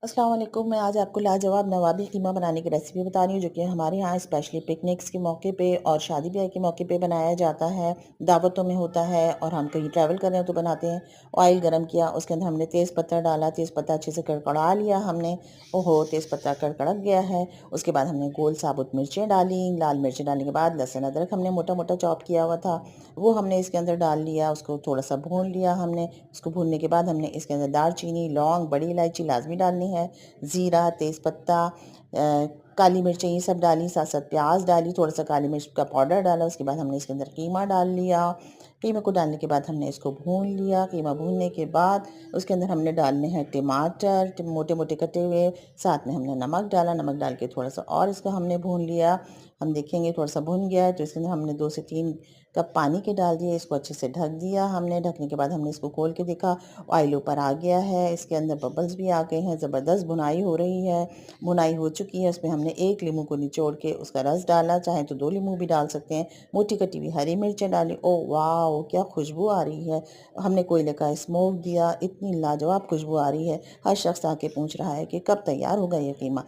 अस्सलाम वालेकुम। मैं आज आपको लाजवाब नवाबी कीमा बनाने की रेसिपी बता रही हूँ, जो कि हमारे यहाँ स्पेशली पिकनिक्स के मौके पे और शादी ब्याह के मौके पे बनाया जाता है। दावतों में होता है और हम कहीं ट्रैवल कर रहे हैं तो बनाते हैं। ऑयल गरम किया, उसके अंदर हमने तेज़ पत्ता डाला, तेज़ पत्ता अच्छे से कड़कड़ा लिया हमने। ओहो, तेज़ पत्ता कड़कड़ गया है। उसके बाद हमने गोल साबुत मिर्चें डाली। लाल मिर्चें डालने के बाद लहसुन अदरक हमने मोटा मोटा चॉप किया हुआ था, वो हमने इसके अंदर डाल लिया। उसको थोड़ा सा भून लिया हमने। उसको भूनने के बाद हमने इसके अंदर दालचीनी, लौंग, बड़ी इलायची लाजमी डालनी है, ज़ीरा, तेज़पत्ता, काली मिर्चें, ये सब डाली। साथ साथ प्याज डाली, थोड़ा सा काली मिर्च का पाउडर डाला। उसके बाद हमने इसके अंदर कीमा डाल लिया। कीमा को डालने के बाद हमने इसको भून लिया। कीमा भूनने के बाद उसके अंदर हमने डालने हैं टमाटर मोटे मोटे कटे हुए। साथ में हमने नमक डाला। नमक डाल के थोड़ा सा और इसको हमने भून लिया। हम देखेंगे थोड़ा सा भुन गया है तो इसके अंदर हमने 2 से 3 कप पानी के डाल दिए। इसको अच्छे से ढक दिया हमने। ढकने के बाद हमने इसको खोल के देखा, ऑयल ऊपर आ गया है, इसके अंदर बबल्स भी आ गए हैं, ज़बरदस्त भुनाई हो रही है। भुनाई हो चुकी है। उसमें हमने 1 नींबू को निचोड़ के उसका रस डाला, चाहे तो 2 नींबू भी डाल सकते हैं। मोटी कटी हुई हरी मिर्चें डाली। ओ वाह, क्या खुशबू आ रही है। हमने कोयले का स्मोक दिया, इतनी लाजवाब खुशबू आ रही है। हर शख्स आके पूछ रहा है कि कब तैयार होगा ये कीमा।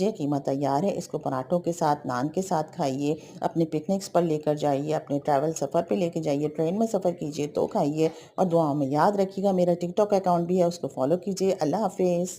ये कीमा तैयार है। इसको पराठों के साथ, नान के साथ खाइए, अपने पिकनिक्स पर लेकर जाइए, अपने ट्रैवल सफ़र पे लेके जाइए, ट्रेन में सफ़र कीजिए तो खाइए। और दुआओं में याद रखिएगा, मेरा टिकटॉक अकाउंट भी है, उसको फॉलो कीजिए। अल्लाह हाफिज़।